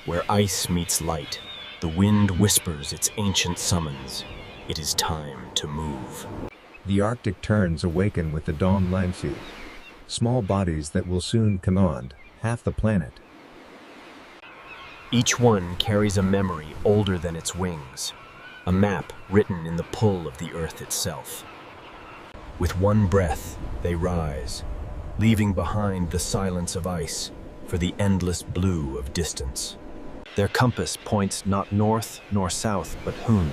Where ice meets light, the wind whispers its ancient summons. It is time to move. The Arctic terns awaken with the dawn landscape. Small bodies that will soon command half the planet. Each one carries a memory older than its wings, a map written in the pull of the earth itself. With one breath, they rise, leaving behind the silence of ice for the endless blue of distance. Their compass points not north nor south but Hun,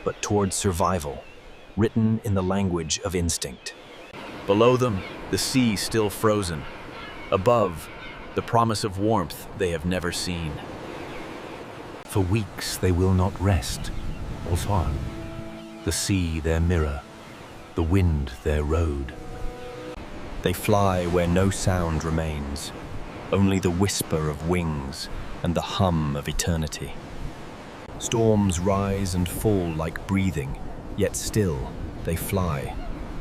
but towards survival, written in the language of instinct. Below them, the sea still frozen. Above, the promise of warmth they have never seen. For weeks they will not rest, or far. The sea their mirror, the wind their road. They fly where no sound remains, only the whisper of wings and the hum of eternity. Storms rise and fall like breathing, yet still they fly,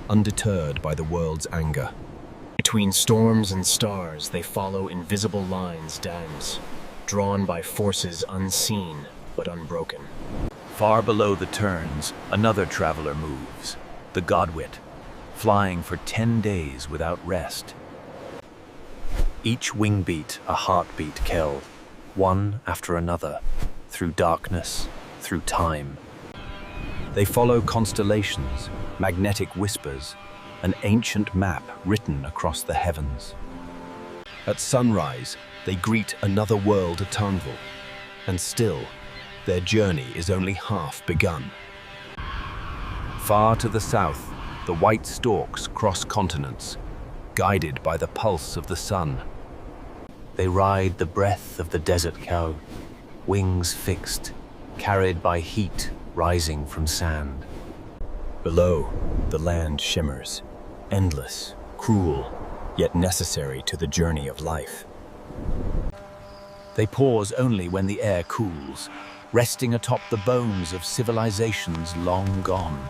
undeterred by the world's anger. Between storms and stars, they follow invisible lines dance, drawn by forces unseen but unbroken. Far below the terns, another traveler moves, the Godwit, flying for 10 days without rest. Each wingbeat a heartbeat kell, one after another, through darkness, through time. They follow constellations, magnetic whispers, an ancient map written across the heavens. At sunrise, they greet another world at Tonville, and still, their journey is only half begun. Far to the south, the white storks cross continents, guided by the pulse of the sun. They ride the breath of the desert cow, wings fixed, carried by heat rising from sand. Below, the land shimmers, endless, cruel, yet necessary to the journey of life. They pause only when the air cools, resting atop the bones of civilizations long gone.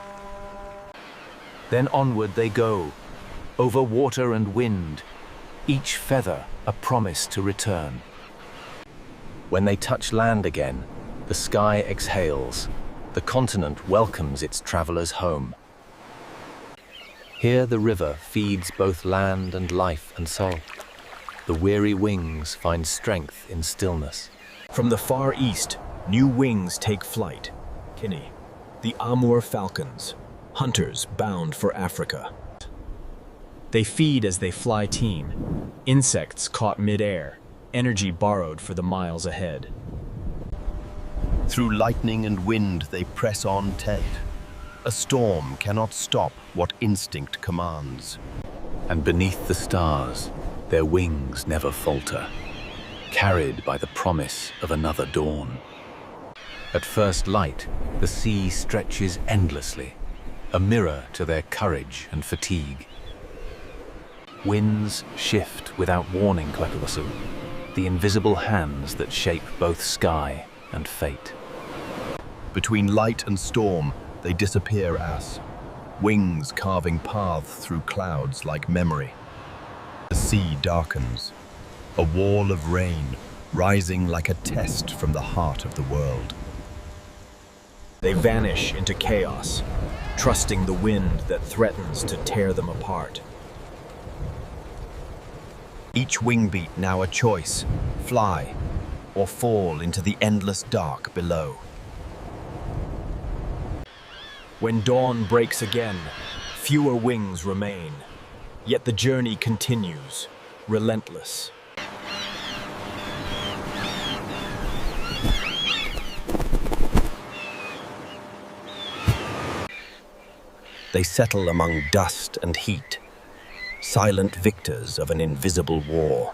Then onward they go, over water and wind, each feather a promise to return. When they touch land again, the sky exhales, the continent welcomes its travelers home. Here the river feeds both land and life and soul. The weary wings find strength in stillness. From the far east, new wings take flight. Kinney, the Amur falcons, hunters bound for Africa. They feed as they fly team, insects caught mid-air, energy borrowed for the miles ahead. Through lightning and wind they press on Ted. A storm cannot stop what instinct commands. And beneath the stars, their wings never falter, carried by the promise of another dawn. At first light, the sea stretches endlessly, a mirror to their courage and fatigue. Winds shift without warning, Kwekwasu, the invisible hands that shape both sky and fate. Between light and storm, they disappear as wings carving paths through clouds like memory. The sea darkens, a wall of rain rising like a test from the heart of the world. They vanish into chaos, trusting the wind that threatens to tear them apart. Each wingbeat now a choice, fly or fall into the endless dark below. When dawn breaks again, fewer wings remain, yet the journey continues, relentless. They settle among dust and heat, silent victors of an invisible war.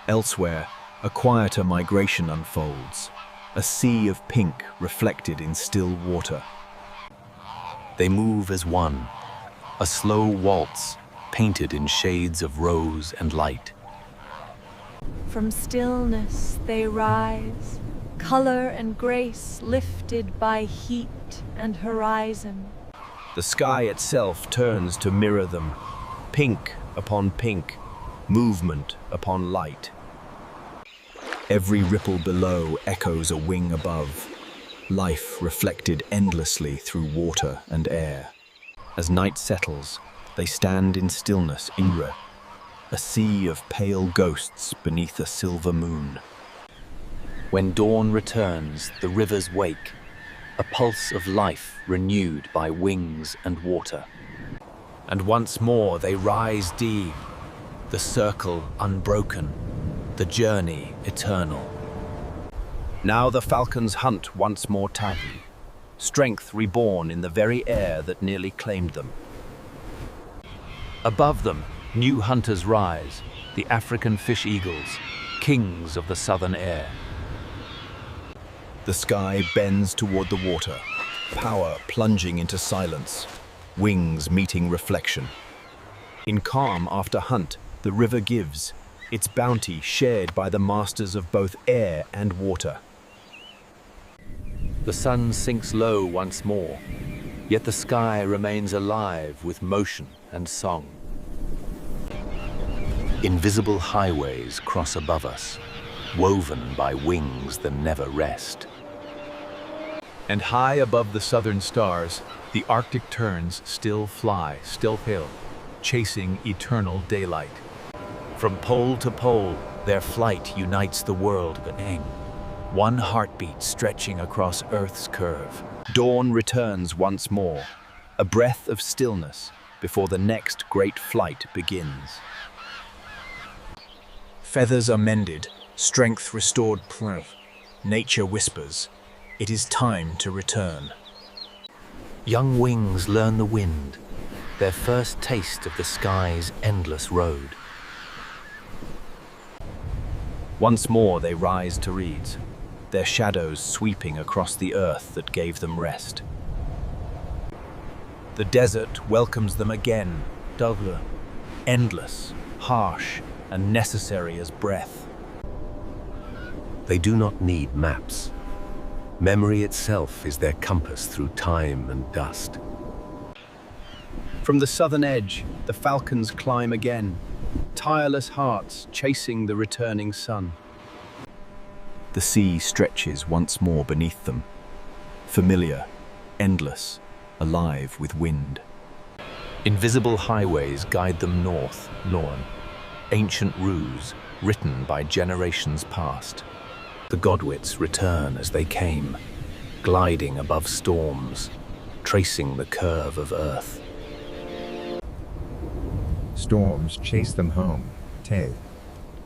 Elsewhere, a quieter migration unfolds, a sea of pink reflected in still water. They move as one, a slow waltz painted in shades of rose and light. From stillness they rise, color and grace lifted by heat and horizon. The sky itself turns to mirror them, pink upon pink, movement upon light. Every ripple below echoes a wing above, life reflected endlessly through water and air. As night settles, they stand in stillness, a sea of pale ghosts beneath a silver moon. When dawn returns, the rivers wake, a pulse of life renewed by wings and water. And once more they rise deep, the circle unbroken, the journey eternal. Now the falcons hunt once more tightly, strength reborn in the very air that nearly claimed them. Above them, new hunters rise, the African fish eagles, kings of the southern air. The sky bends toward the water, power plunging into silence, wings meeting reflection. In calm after hunt, the river gives, its bounty shared by the masters of both air and water. The sun sinks low once more, yet the sky remains alive with motion and song. Invisible highways cross above us, woven by wings that never rest. And high above the southern stars, the Arctic terns still fly, still pale, chasing eternal daylight. From pole to pole, their flight unites the world beneath, one heartbeat stretching across Earth's curve. Dawn returns once more, a breath of stillness before the next great flight begins. Feathers are mended, strength restored. Nature whispers, it is time to return. Young wings learn the wind, their first taste of the sky's endless road. Once more they rise to reeds, their shadows sweeping across the earth that gave them rest. The desert welcomes them again, double, endless, harsh, and necessary as breath. They do not need maps. Memory itself is their compass through time and dust. From the southern edge, the falcons climb again, tireless hearts chasing the returning sun. The sea stretches once more beneath them, familiar, endless, alive with wind. Invisible highways guide them north, ancient ruse written by generations past. The Godwits return as they came, gliding above storms, tracing the curve of Earth. Storms chase them home,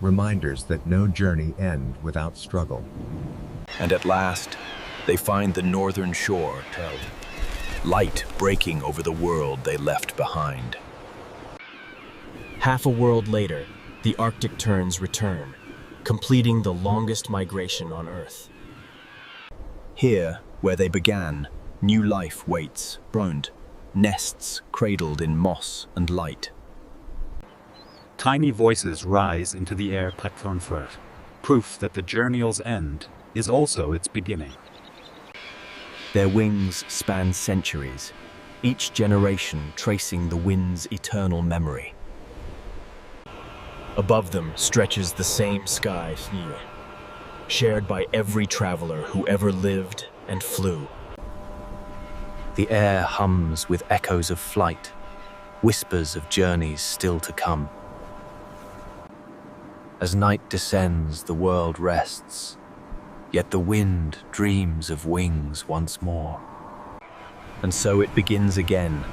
reminders that no journey ends without struggle. And at last, they find the northern shore, light breaking over the world they left behind. Half a world later, the Arctic terns return, completing the longest migration on Earth. Here, where they began, new life waits, nests cradled in moss and light. Tiny voices rise into the air platform first, proof that the journey's end is also its beginning. Their wings span centuries, each generation tracing the wind's eternal memory. Above them stretches the same sky here, shared by every traveler who ever lived and flew. The air hums with echoes of flight, whispers of journeys still to come. As night descends, the world rests, yet the wind dreams of wings once more. And so it begins again,